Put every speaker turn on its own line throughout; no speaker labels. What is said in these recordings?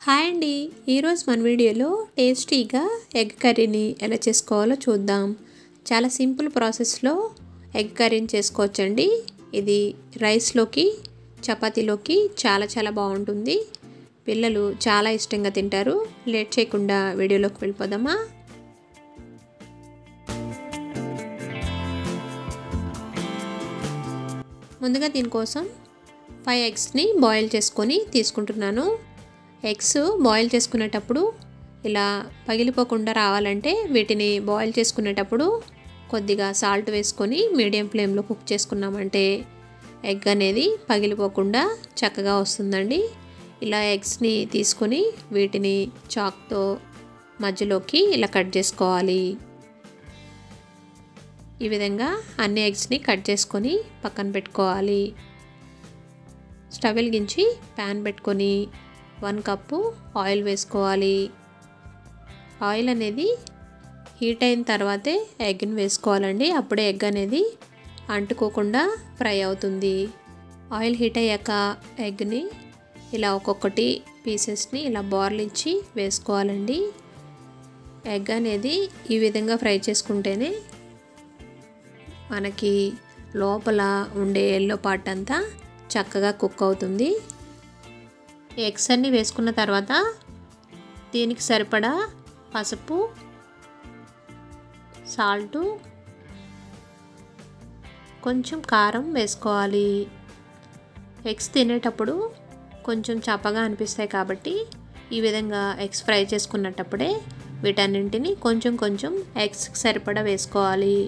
Hi అండి, ఈరోజు మన వీడియోలో టేస్టీగా ఎగ్ కర్రీని ఎలా చేసుకోవాలో చూద్దాం. చాలా సింపుల్ ప్రాసెస్లో ఎగ్ కర్రీని చేసుకోవచ్చండి. ఇది రైస్లోకి చపాతీలోకి చాలా బాగుంటుంది. పిల్లలు చాలా ఇష్టంగా తింటారు. లేట్ చేయకుండా వీడియోలోకి వెళ్ళిపోదామా. ముందుగా దీనికోసం 5 ఎగ్స్ని బాయిల్ చేసుకొని తీసుకుంటున్నాను. ఎగ్స్ బాయిల్ చేసుకునేటప్పుడు ఇలా పగిలిపోకుండా రావాలంటే వీటిని బాయిల్ చేసుకునేటప్పుడు కొద్దిగా సాల్ట్ వేసుకొని మీడియం ఫ్లేమ్లో కుక్ చేసుకున్నామంటే ఎగ్ అనేది పగిలిపోకుండా చక్కగా వస్తుందండి. ఇలా ఎగ్స్ని తీసుకొని వీటిని చాక్తో మధ్యలోకి ఇలా కట్ చేసుకోవాలి. ఈ విధంగా అన్ని ఎగ్స్ని కట్ చేసుకొని పక్కన పెట్టుకోవాలి. స్టవ్ వెలిగించి ప్యాన్ పెట్టుకొని 1 కప్పు ఆయిల్ వేసుకోవాలి. ఆయిల్ అనేది హీట్ అయిన తర్వాతే ఎగ్ని వేసుకోవాలండి. అప్పుడే ఎగ్ అనేది అంటుకోకుండా ఫ్రై అవుతుంది. ఆయిల్ హీట్ అయ్యాక ఎగ్ని ఇలా ఒక్కొక్కటి పీసెస్ని ఇలా బార్లించి వేసుకోవాలండి. ఎగ్ అనేది ఈ విధంగా ఫ్రై చేసుకుంటేనే మనకి లోపల ఉండే ఎల్లో పార్ట్ అంతా చక్కగా కుక్ అవుతుంది. ఎగ్స్ అన్నీ వేసుకున్న తర్వాత దీనికి సరిపడా పసుపు, సాల్టు, కొంచెం కారం వేసుకోవాలి. ఎగ్స్ తినేటప్పుడు కొంచెం చప్పగా అనిపిస్తాయి కాబట్టి ఈ విధంగా ఎగ్స్ ఫ్రై చేసుకున్నప్పుడే వీటన్నింటిని కొంచెం ఎగ్స్కి సరిపడా వేసుకోవాలి.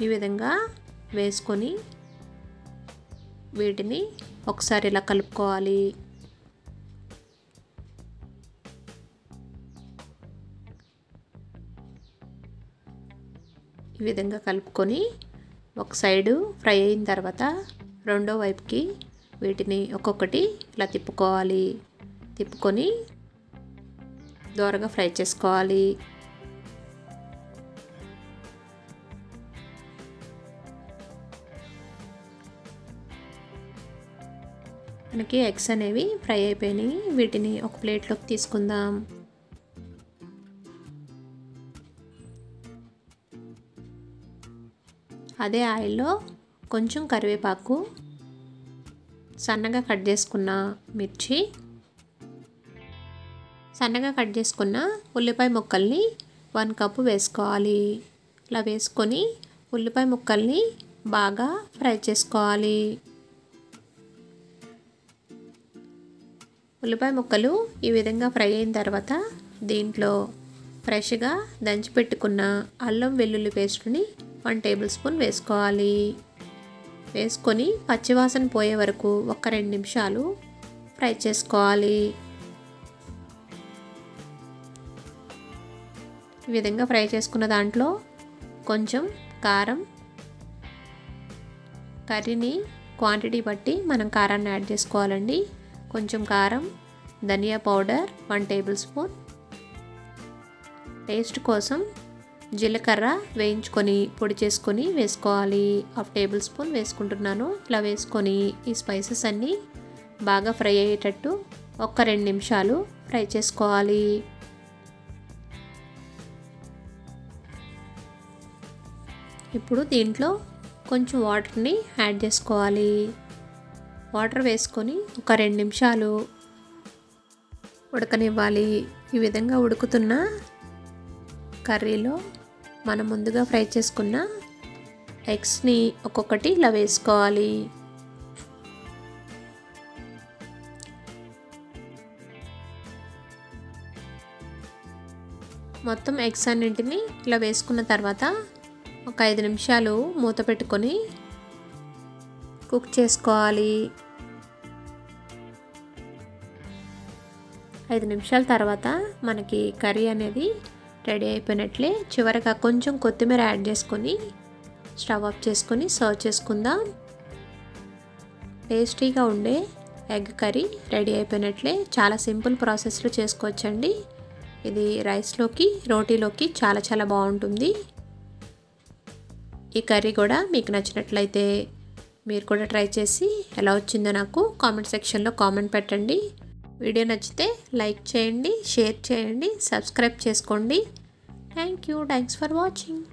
ఈ విధంగా వేసుకొని వీటిని ఒకసారి ఇలా కలుపుకోవాలి. ఈ విధంగా కలుపుకొని ఒక సైడు ఫ్రై అయిన తర్వాత రెండో వైపుకి వీటిని ఒక్కొక్కటి ఇలా తిప్పుకోవాలి. తిప్పుకొని దోరగా ఫ్రై చేసుకోవాలి. మనకి ఎగ్స్ అనేవి ఫ్రై అయిపోయినాయి. వీటిని ఒక ప్లేట్లోకి తీసుకుందాం. అదే ఆయిల్లో కొంచెం కరివేపాకు, సన్నగా కట్ చేసుకున్న మిర్చి, సన్నగా కట్ చేసుకున్న ఉల్లిపాయ ముక్కల్ని 1 కప్పు వేసుకోవాలి. ఇలా వేసుకొని ఉల్లిపాయ ముక్కల్ని బాగా ఫ్రై చేసుకోవాలి. ఉల్లిపాయ ముక్కలు ఈ విధంగా ఫ్రై అయిన తర్వాత దీంట్లో ఫ్రెష్గా దంచి పెట్టుకున్న అల్లం వెల్లుల్లి పేస్ట్ని 1 టేబుల్ స్పూన్ వేసుకోవాలి. వేసుకొని పచ్చివాసన పోయే వరకు ఒక 2 నిమిషాలు ఫ్రై చేసుకోవాలి. ఈ విధంగా ఫ్రై చేసుకున్న దాంట్లో కొంచెం కారం, కర్రీని క్వాంటిటీ బట్టి మనం కారాన్ని యాడ్ చేసుకోవాలండి. కొంచెం కారం, ధనియా పౌడర్ 1 టేబుల్ స్పూన్, టేస్ట్ కోసం జీలకర్ర వేయించుకొని పొడి చేసుకొని వేసుకోవాలి. 1/2 టేబుల్ స్పూన్ వేసుకుంటున్నాను. ఇలా వేసుకొని ఈ స్పైసెస్ అన్నీ బాగా ఫ్రై అయ్యేటట్టు ఒక 2 నిమిషాలు ఫ్రై చేసుకోవాలి. ఇప్పుడు దీంట్లో కొంచెం వాటర్ని యాడ్ చేసుకోవాలి. వాటర్ వేసుకొని ఒక 2 నిమిషాలు ఉడకనివ్వాలి. ఈ విధంగా ఉడుకుతున్న కర్రీలో మనం ముందుగా ఫ్రై చేసుకున్న ఎగ్స్ని ఒక్కొక్కటి ఇలా వేసుకోవాలి. మొత్తం ఎగ్స్ అన్నింటినీ ఇలా వేసుకున్న తర్వాత ఒక 5 నిమిషాలు మూత పెట్టుకొని కుక్ చేసుకోవాలి. 5 నిమిషాల తర్వాత మనకి కర్రీ అనేది రెడీ అయిపోయినట్లే. చివరగా కొంచెం కొత్తిమీర యాడ్ చేసుకొని స్టవ్ ఆఫ్ చేసుకొని సర్వ్ చేసుకుందాం. టేస్టీగా ఉండే ఎగ్ కర్రీ రెడీ అయిపోయినట్లే. చాలా సింపుల్ ప్రాసెస్లో చేసుకోవచ్చండి. ఇది రైస్లోకి, రోటీలోకి చాలా బాగుంటుంది. ఈ కర్రీ కూడా మీకు నచ్చినట్లయితే మీరు కూడా ట్రై చేసి ఎలా వచ్చిందో నాకు కామెంట్ సెక్షన్లో కామెంట్ పెట్టండి. వీడియో నచ్చితే లైక్ చేయండి, షేర్ చేయండి, సబ్స్క్రైబ్ చేసుకోండి. Thanks for watching.